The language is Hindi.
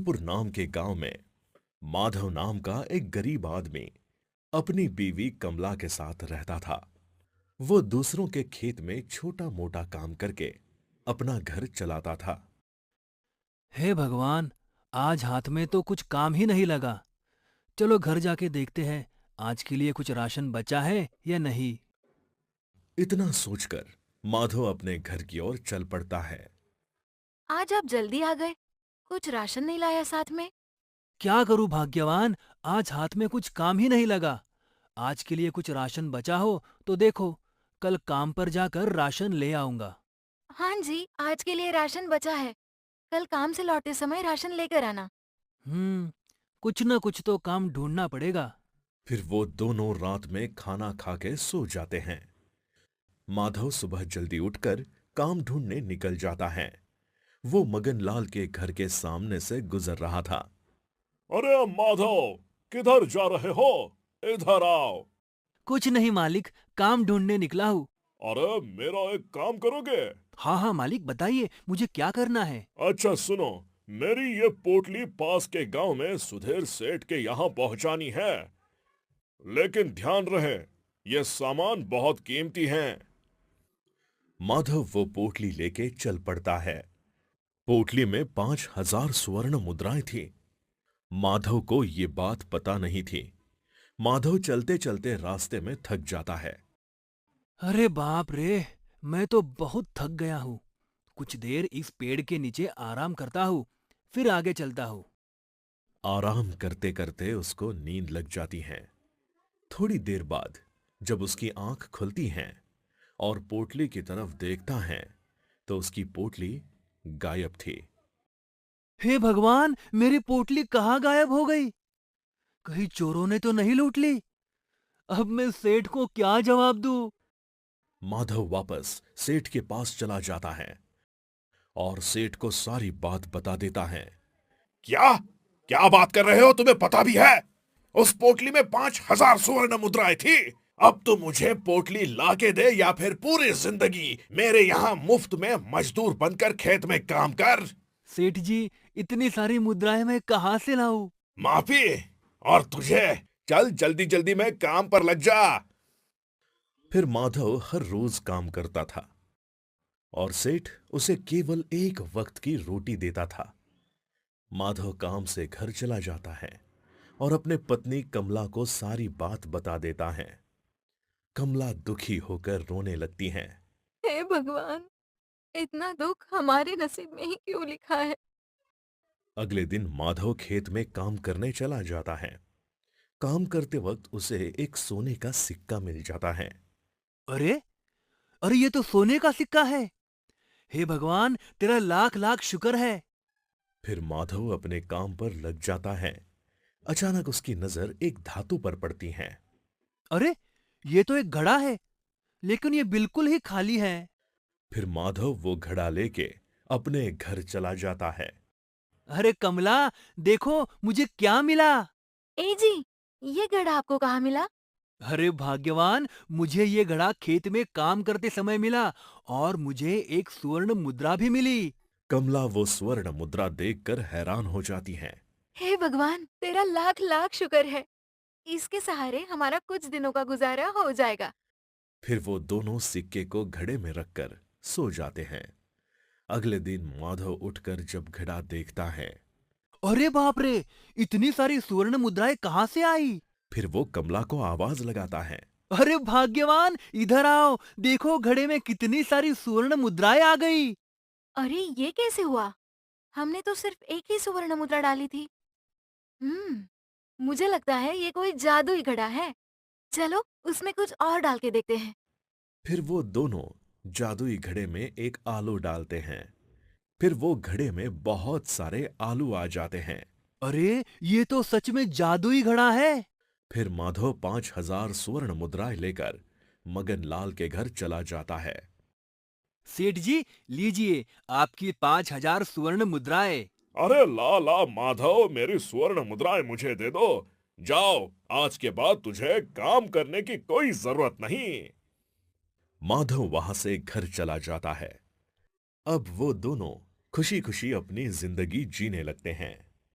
रामपुर नाम के गांव में माधव नाम का एक गरीब आदमी अपनी बीवी कमला के साथ रहता था। वो दूसरों के खेत में छोटा मोटा काम करके अपना घर चलाता था। हे भगवान! आज हाथ में तो कुछ काम ही नहीं लगा। चलो घर जाके देखते हैं, आज के लिए कुछ राशन बचा है या नहीं। इतना सोचकर माधव अपने घर की ओर चल पड़ता है। आज आप जल्दी आ गए। कुछ राशन नहीं लाया साथ में। क्या करूं भाग्यवान, आज हाथ में कुछ काम ही नहीं लगा। आज के लिए कुछ राशन बचा हो तो देखो, कल काम पर जाकर राशन ले आऊंगा। हाँ जी, आज के लिए राशन बचा है। कल काम से लौटते समय राशन लेकर आना। हम्म, कुछ न कुछ तो काम ढूंढना पड़ेगा। फिर वो दोनों रात में खाना खा के सो जाते हैं। माधव सुबह जल्दी उठकर काम ढूंढने निकल जाता है। वो मगनलाल के घर के सामने से गुजर रहा था। अरे माधव, किधर जा रहे हो? इधर आओ। कुछ नहीं मालिक, काम ढूंढने निकला हूँ। अरे मेरा एक काम करोगे? हाँ हाँ मालिक, बताइए मुझे क्या करना है। अच्छा सुनो, मेरी ये पोटली पास के गांव में सुधीर सेठ के यहाँ पहुंचानी है। लेकिन ध्यान रहे, ये सामान बहुत कीमती है। माधव वो पोटली लेके चल पड़ता है। पोटली में 5,000 स्वर्ण मुद्राएं थी। माधव को ये बात पता नहीं थी। माधव चलते चलते रास्ते में थक जाता है। अरे बाप रे, मैं तो बहुत थक गया हूँ। कुछ देर इस पेड़ के नीचे आराम करता हूँ, फिर आगे चलता हूँ। आराम करते करते उसको नींद लग जाती है। थोड़ी देर बाद जब उसकी आंख खुलती है और पोटली की तरफ देखता है तो उसकी पोटली गायब थी। हे भगवान, मेरी पोटली कहाँ गायब हो गई? कहीं चोरों ने तो नहीं लूट ली? अब मैं सेठ को क्या जवाब दूँ? माधव वापस सेठ के पास चला जाता है और सेठ को सारी बात बता देता है। क्या क्या बात कर रहे हो? तुम्हें पता भी है? उस पोटली में 5,000 स्वर्ण मुद्राएं थी। अब तो मुझे पोटली ला के दे या फिर पूरी जिंदगी मेरे यहाँ मुफ्त में मजदूर बनकर खेत में काम कर। सेठ जी, इतनी सारी मुद्राएं मैं कहाँ से लाऊं? माफी और तुझे। चल जल्दी जल्दी में काम पर लग जा। फिर माधव हर रोज काम करता था और सेठ उसे केवल एक वक्त की रोटी देता था। माधव काम से घर चला जाता है और अपने पत्नी कमला को सारी बात बता देता है। कमला दुखी होकर रोने लगती है। हे भगवान, इतना दुख हमारे नसीब में ही क्यों लिखा है? अगले दिन माधव खेत में काम करने चला जाता है। काम करते वक्त उसे एक सोने का सिक्का मिल जाता है। अरे, अरे ये तो सोने का सिक्का है। हे भगवान, तेरा लाख लाख शुक्र है। फिर माधव अपने काम पर लग जाता है। अचानक उसकी नजर एक धातु पर पड़ती है। अरे, ये तो एक घड़ा है, लेकिन ये बिल्कुल ही खाली है। फिर माधव वो घड़ा लेके अपने घर चला जाता है। अरे कमला, देखो मुझे क्या मिला। ए जी, ये घड़ा आपको कहाँ मिला? अरे भाग्यवान, मुझे ये घड़ा खेत में काम करते समय मिला और मुझे एक सुवर्ण मुद्रा भी मिली। कमला वो स्वर्ण मुद्रा देखकर हैरान हो जाती है। हे भगवान, तेरा लाख लाख शुक्र है। इसके सहारे हमारा कुछ दिनों का गुजारा हो जाएगा। फिर वो दोनों सिक्के को घड़े में रखकर सो जाते हैं। अगले दिन माधव उठकर जब घड़ा देखता है, अरे बाप रे, इतनी सारी सुवर्ण मुद्राएं कहाँ से आई? फिर वो कमला को आवाज लगाता है। अरे भाग्यवान, इधर आओ, देखो घड़े में कितनी सारी सुवर्ण मुद्राएं आ गई। अरे ये कैसे हुआ? हमने तो सिर्फ एक ही सुवर्ण मुद्रा डाली थी। मुझे लगता है ये कोई जादुई घड़ा है। चलो उसमें कुछ और डाल के देखते हैं। फिर वो दोनों जादुई घड़े में एक आलू डालते हैं। फिर वो घड़े में बहुत सारे आलू आ जाते हैं। अरे, ये तो सच में जादुई घड़ा है। फिर माधव 5,000 स्वर्ण मुद्राएं लेकर मगनलाल के घर चला जाता है। सेठ जी, लीजिए आपकी 5,000 सुवर्ण मुद्राएं। अरे ला ला माधव, मेरी स्वर्ण मुद्राएं मुझे दे दो। जाओ, आज के बाद तुझे काम करने की कोई जरूरत नहीं। माधव वहां से घर चला जाता है। अब वो दोनों खुशी खुशी अपनी जिंदगी जीने लगते हैं।